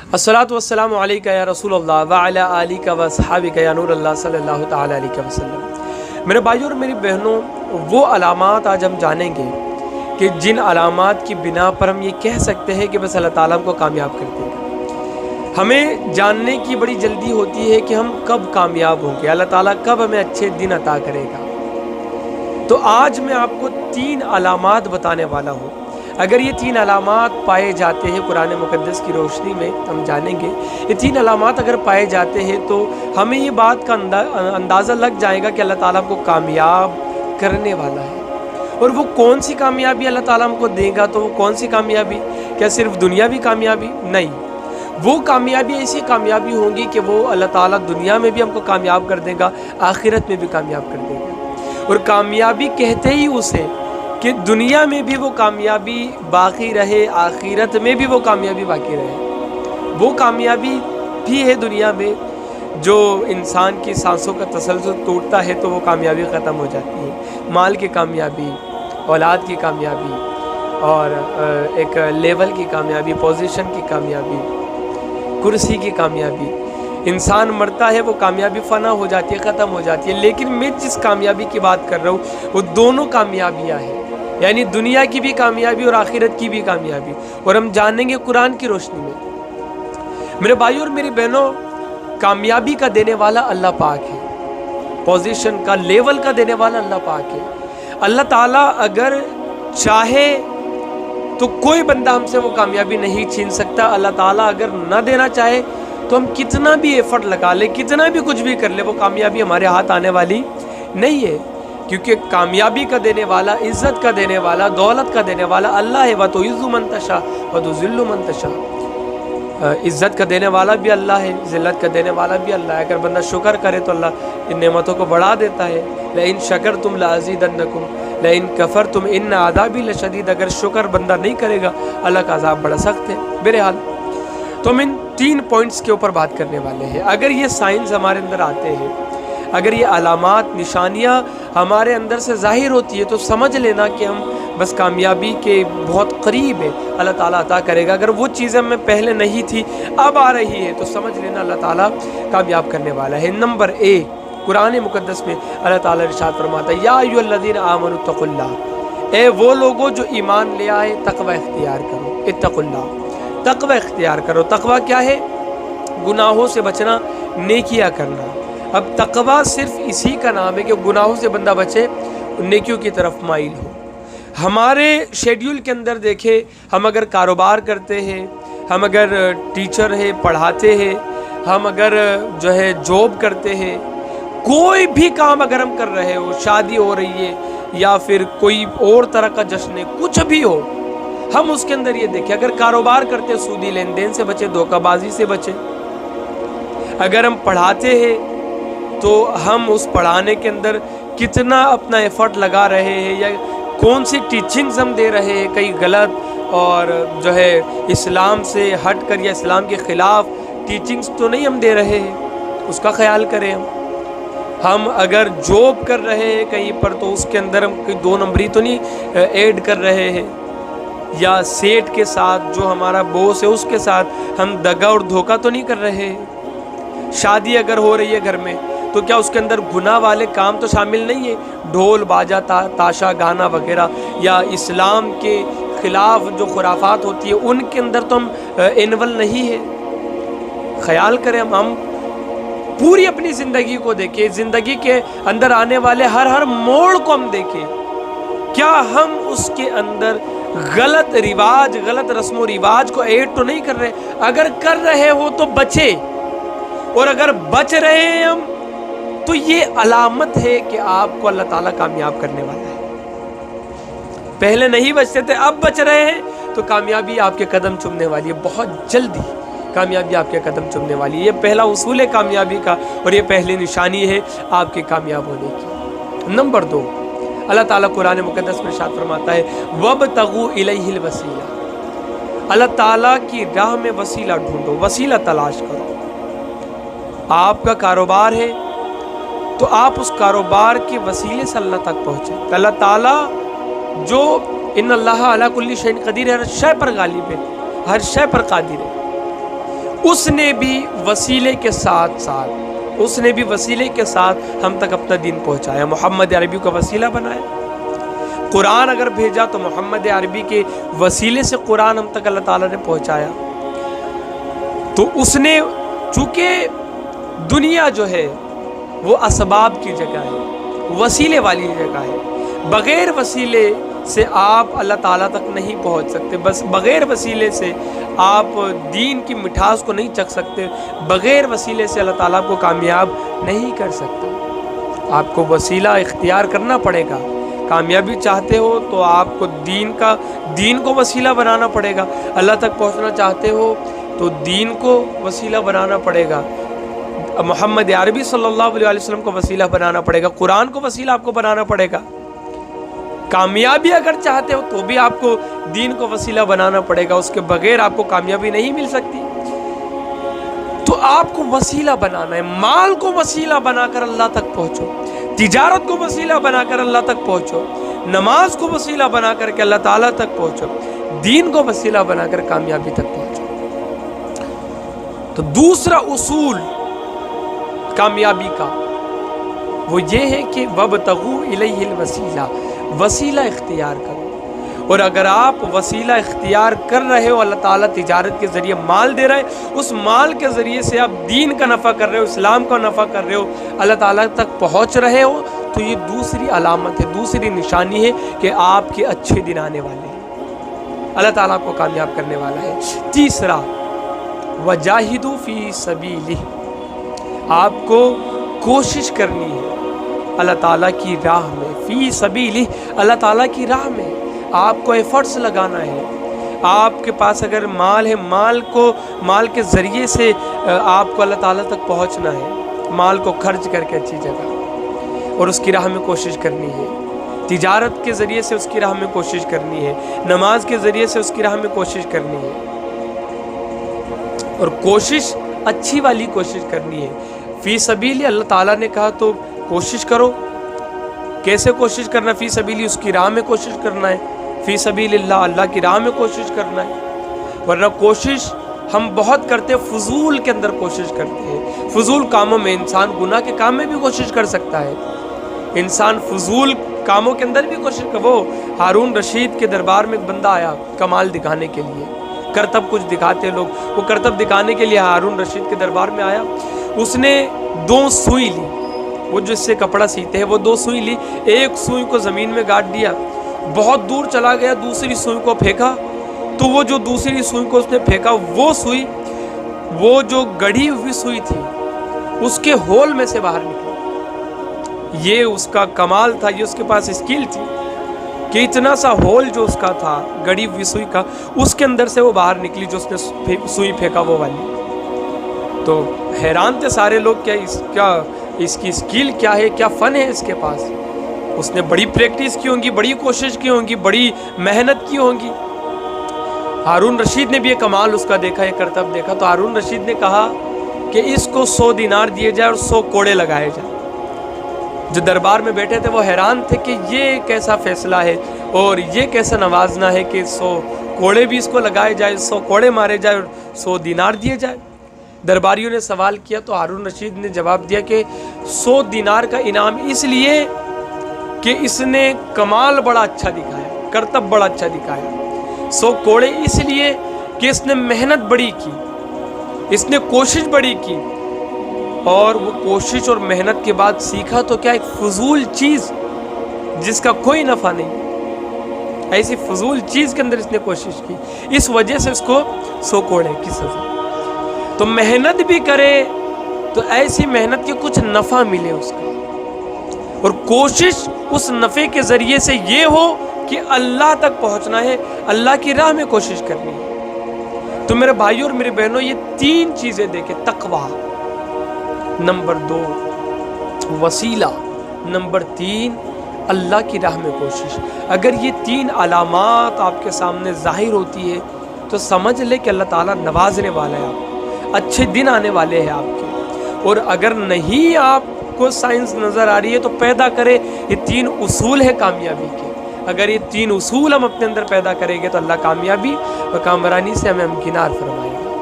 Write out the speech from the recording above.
अस्सलातु वस्सलामु अलैका या रसूल अल्लाह व अला आलिका व अस्हाबिका या नूर अल्लाह सल्लल्लाहु तआला अलैहि वसल्लम। मेरे भाइयों और मेरी बहनों, वो अलामात आज हम जानेंगे कि जिन अलामात की बिना पर हम ये कह सकते हैं कि बस अल्लाह ताला हमको कामयाब कर देगा। हमें जानने की बड़ी जल्दी होती है कि हम कब कामयाब होंगे, अल्लाह ताला कब हमें अच्छे दिन अता करेगा। तो आज मैं आपको 3 अलामात बताने वाला हूँ। अगर ये 3 अलामात पाए जाते हैं कुरान मुक़द्दस की रोशनी में, हम जानेंगे ये 3 अलामात अगर पाए जाते हैं तो हमें ये बात का अंदाज़ा लग जाएगा कि अल्लाह ताला हमको कामयाब करने वाला है। और वो कौन सी कामयाबी अल्लाह ताला हमको देगा, तो वो कौन सी कामयाबी? क्या सिर्फ दुनियावी कामयाबी? नहीं, वो कामयाबी ऐसी कामयाबी होंगी कि वो अल्लाह ताला दुनिया में भी हमको कामयाब कर देगा, आखिरत में भी कामयाब कर देगा। और कामयाबी कहते ही उसे कि दुनिया में भी वो कामयाबी बाकी रहे, आखिरत में भी वो कामयाबी बाकी रहे। वो कामयाबी भी है दुनिया में जो इंसान की सांसों का तसलसल टूटता है तो वो कामयाबी ख़त्म हो जाती है। माल की कामयाबी, औलाद की कामयाबी, और एक लेवल की कामयाबी, पोजीशन की कामयाबी, कुर्सी की कामयाबी। इंसान मरता है, वो कामयाबी फ़ना हो जाती है, ख़त्म हो जाती है। लेकिन मैं जिस कामयाबी की बात कर रहा हूँ वो दोनों कामयाबियाँ हैं, यानी दुनिया की भी कामयाबी और आखिरत की भी कामयाबी। और हम जानेंगे कुरान की रोशनी में। मेरे भाइयों और मेरी बहनों, कामयाबी का देने वाला अल्लाह पाक है, पोजीशन का, लेवल का देने वाला अल्लाह पाक है। अल्लाह ताला अगर चाहे तो कोई बंदा हमसे वो कामयाबी नहीं छीन सकता। अल्लाह ताला अगर न देना चाहे तो हम कितना भी एफर्ट लगा ले, कितना भी कुछ भी कर ले, वो कामयाबी हमारे हाथ आने वाली नहीं है। क्योंकि कामयाबी का देने वाला, इज़्ज़त का देने वाला, दौलत का देने वाला अल्लाह है। व तो इज़्ज़ु मन तशा व तो ज़िल्लु मन तशा। इज़्ज़त का देने वाला भी अल्लाह है, ज़िल्लत का देने वाला भी अल्लाह है। अगर बंदा शुक्र करे तो अल्लाह इन नेमतों को बढ़ा देता है। लइन शकरतुम लअज़ीदन्नकुम लइन कफ़रतुम इन्न अज़ाबी लशदीद। अगर शुक्र बंदा नहीं करेगा, अल्लाह का अज़ाब बड़ा सख्त है। बहरहाल, तो हम इन 3 पॉइंट्स के ऊपर बात करने वाले हैं। अगर ये साइंस हमारे अंदर आते हैं, अगर ये अलामात, निशानियाँ हमारे अंदर से ज़ाहिर होती है, तो समझ लेना कि हम बस कामयाबी के बहुत करीब है, अल्लाह ताला अता करेगा। अगर वो चीज़ें हमें पहले नहीं थी, अब आ रही है, तो समझ लेना अल्लाह ताला कामयाब करने वाला है। नंबर 1, कुरान मुक़द्दस में अल्लाह ताला इरशाद फरमाता है, या अय्युहल्लज़ीना आमनु तक़ुल्लाह। ए वो लोगो जो ईमान ले आए, तक़वा इख्तियार करो। इत्तक़ुल्लाह, तक़वा इख्तियार करो। तक़वा क्या है? गुनाहों से बचना, नेकियां करना। अब तक़वा सिर्फ इसी का नाम है कि गुनाहों से बंदा बचे, नेकियों की तरफ माइल हो। हमारे शेड्यूल के अंदर देखें, हम अगर कारोबार करते हैं, हम अगर टीचर हैं, पढ़ाते हैं, हम अगर जो है जॉब करते हैं, कोई भी काम अगर हम कर रहे हो, शादी हो रही है या फिर कोई और तरह का जश्न है, कुछ भी हो, हम उसके अंदर ये देखें। अगर कारोबार करते, सूदी लेन देन से बचे, धोखाबाजी से बचे। अगर हम पढ़ाते हैं तो हम उस पढ़ाने के अंदर कितना अपना एफर्ट लगा रहे हैं, या कौन सी टीचिंग्स हम दे रहे हैं, कहीं गलत और जो है इस्लाम से हट कर या इस्लाम के ख़िलाफ़ टीचिंग्स तो नहीं हम दे रहे हैं, उसका ख्याल करें। हम अगर जॉब कर रहे हैं कहीं पर, तो उसके अंदर हम कोई 2 नंबरी तो नहीं ऐड कर रहे हैं, या सेठ के साथ जो हमारा बॉस है उसके साथ हम दगा और धोखा तो नहीं कर रहे हैं। शादी अगर हो रही है घर में, तो क्या उसके अंदर गुनाह वाले काम तो शामिल नहीं है? ढोल बाजा, ताशा गाना वगैरह, या इस्लाम के ख़िलाफ़ जो खुराफात होती है उनके अंदर तो हम इन्वॉल्व नहीं है। ख्याल करें, हम पूरी अपनी ज़िंदगी को देखें, ज़िंदगी के अंदर आने वाले हर मोड़ को हम देखें। क्या हम उसके अंदर गलत रिवाज, गलत रस्म व रिवाज को ऐड तो नहीं कर रहे? अगर कर रहे हो तो बचे, और अगर बच रहे हैं हम, तो ये अलामत है कि आपको अल्लाह ताला कामयाब करने वाला है। पहले नहीं बचते थे, अब बच रहे हैं, तो कामयाबी आपके कदम चूमने वाली है। बहुत जल्दी कामयाबी आपके कदम चूमने वाली है। ये पहला उसूल है कामयाबी का, और ये पहली निशानी है आपके कामयाब होने की। नंबर 2, अल्लाह ताला कुरान मुक़द्दस में इरशाद फरमाता है, वब्तगू इलैहिल वसीला। अल्लाह ताला की राह में वसीला ढूंढो, वसीला तलाश करो। आपका कारोबार है तो आप उस कारोबार के वसीले से अल्लाह तक पहुँचे। अल्लाह ताला जो इन्नल्लाह अला कुल्ली शैइन क़दीर, हर शय पर गालिब है, हर शय पर कादिर है, اس نے بھی وسیلے کے ساتھ ہم تک اپنا دین پہنچایا، محمد عربی کو وسیلہ بنایا۔ قرآن اگر بھیجا تو محمد عربی کے وسیلے سے قرآن ہم تک اللہ تعالیٰ نے پہنچایا۔ تو اس نے، چونکہ دنیا جو ہے وہ اسباب کی جگہ ہے، وسیلے والی جگہ ہے، بغیر وسیلے سے آپ اللہ تعالیٰ تک نہیں پہنچ سکتے، بس بغیر وسیلے سے آپ دین کی مٹھاس کو نہیں چکھ سکتے، بغیر وسیلے سے اللہ تعالیٰ کو کامیاب نہیں کر سکتا۔ آپ کو وسیلہ اختیار کرنا پڑے گا۔ کامیابی چاہتے ہو تو آپ کو دین کو وسیلہ بنانا پڑے گا۔ اللہ تک پہنچنا چاہتے ہو تو دین کو وسیلہ بنانا پڑے گا، محمد عربی صلی اللہ علیہ وسلم کو وسیلہ بنانا پڑے گا، قرآن کو وسیلہ آپ کو بنانا پڑے گا۔ کامیابی اگر چاہتے ہو تو بھی آپ کو دین کو وسیلہ بنانا پڑے گا، اس کے بغیر آپ کو کامیابی نہیں مل سکتی۔ تو آپ کو وسیلہ بنانا ہے، مال کو وسیلہ بنا کر اللہ تک پہنچو، تجارت کو وسیلہ بنا کر اللہ تک پہنچو، نماز کو وسیلہ بنا کر کے اللہ تعالیٰ تک پہنچو، دین کو وسیلہ بنا کر کامیابی تک پہنچو۔ تو دوسرا اصول کامیابی کا وہ یہ ہے کہ وَابْتَغُوا إِلَيْهِ الْوَسِيلَةَ، وسیلہ اختیار کرو۔ اور اگر آپ وسیلہ اختیار کر رہے ہو، اللہ تعالیٰ تجارت کے ذریعے مال دے رہا ہے، اس مال کے ذریعے سے آپ دین کا نفع کر رہے ہو، اسلام کا نفع کر رہے ہو، اللہ تعالیٰ تک پہنچ رہے ہو، تو یہ دوسری علامت ہے، دوسری نشانی ہے کہ آپ کے اچھے دن آنے والے ہیں، اللہ تعالیٰ آپ کو کامیاب کرنے والا ہے۔ تیسرا وَجَاهِدُوا فِي سَبِيلِهِ، آپ کو کوشش کرنی ہے اللہ تعالیٰ کی راہ میں، فی سبیلہ، اللہ تعالیٰ کی راہ میں آپ کو ایفرٹس لگانا ہے۔ آپ کے پاس اگر مال ہے، مال کے ذریعے سے آپ کو اللہ تعالیٰ تک پہنچنا ہے، مال کو خرچ کر کے اچھی جگہ اور اس کی راہ میں کوشش کرنی ہے، تجارت کے ذریعے سے اس کی راہ میں کوشش کرنی ہے، نماز کے ذریعے سے اس کی راہ میں کوشش کرنی ہے، اور کوشش اچھی والی کوشش کرنی ہے۔ فی سبیل اللہ تعالیٰ نے کہا تو کوشش کرو۔ کیسے کوشش کرنا؟ فی سبیل، اس کی راہ میں کوشش کرنا ہے، فی سبیل اللہ، اللہ کی راہ میں کوشش کرنا ہے۔ ورنہ کوشش ہم بہت کرتے ہیں، فضول کے اندر کوشش کرتے ہیں، فضول کاموں میں، انسان گناہ کے کام میں بھی کوشش کر سکتا ہے، انسان فضول کاموں کے اندر بھی کوشش کر۔ وہ ہارون رشید کے دربار میں ایک بندہ آیا کمال دکھانے کے لیے، کرتب کچھ دکھاتے لوگ، وہ کرتب دکھانے کے لیے ہارون رشید کے دربار میں آیا۔ اس نے 2 سوئی لی، وہ جو اس سے کپڑا سیتے ہیں، وہ 2 سوئی لی، ایک سوئی کو زمین میں گاڑ دیا، بہت دور چلا گیا، دوسری سوئی کو پھینکا، تو وہ جو دوسری سوئی کو اس نے پھینکا، وہ سوئی، وہ جو گڑھی ہوئی سوئی تھی، اس کے ہول میں سے باہر نکلی۔ یہ اس کا کمال تھا، یہ اس کے پاس اسکل تھی کہ اتنا سا ہول جو اس کا تھا گڑی ہوئی سوئی کا، اس کے اندر سے وہ باہر نکلی جو اس نے سوئی پھینکا وہ والی۔ تو حیران تھے سارے لوگ، کیا اس کی اسکل کیا ہے، کیا فن ہے اس کے پاس، اس نے بڑی پریکٹس کی ہوں گی، بڑی کوشش کی ہوں گی، بڑی محنت کی ہوں گی۔ ہارون رشید نے بھی یہ کمال اس کا دیکھا، یہ کرتب دیکھا، تو ہارون رشید نے کہا کہ اس کو 100 دینار دیے جائے اور 100 کوڑے لگائے جائے۔ جو دربار میں بیٹھے تھے وہ حیران تھے کہ یہ کیسا فیصلہ ہے اور یہ کیسا نوازنا ہے کہ 100 کوڑے بھی اس کو لگائے جائے، 100 کوڑے مارے جائے اور 100 دینار دیے جائے۔ درباریوں نے سوال کیا تو ہارون رشید نے جواب دیا کہ 100 دینار کا انعام اس لیے کہ اس نے کمال بڑا اچھا دکھایا، کرتب بڑا اچھا دکھایا، 100 کوڑے اس لیے کہ اس نے محنت بڑی کی، اس نے کوشش بڑی کی، اور وہ کوشش اور محنت کے بعد سیکھا تو کیا ایک فضول چیز جس کا کوئی نفع نہیں، ایسی فضول چیز کے اندر اس نے کوشش کی، اس وجہ سے اس کو 100 کوڑے کی سزا۔ تو محنت بھی کرے تو ایسی محنت کے کچھ نفع ملے اس کا، اور کوشش اس نفع کے ذریعے سے یہ ہو کہ اللہ تک پہنچنا ہے، اللہ کی راہ میں کوشش کرنی ہے۔ تو میرے بھائیوں اور میری بہنوں، یہ 3 چیزیں دیکھیں، تقویٰ، نمبر 2 وسیلہ، نمبر 3 اللہ کی راہ میں کوشش۔ اگر یہ 3 علامات آپ کے سامنے ظاہر ہوتی ہے تو سمجھ لے کہ اللہ تعالیٰ نوازنے والا ہے، آپ اچھے دن آنے والے ہیں آپ کے۔ اور اگر نہیں آپ کو سائنس نظر آ رہی ہے تو پیدا کرے، یہ 3 اصول ہے کامیابی کے۔ اگر یہ 3 اصول ہم اپنے اندر پیدا کریں گے تو اللہ کامیابی و کامرانی سے ہمیں امکنار فرمائے۔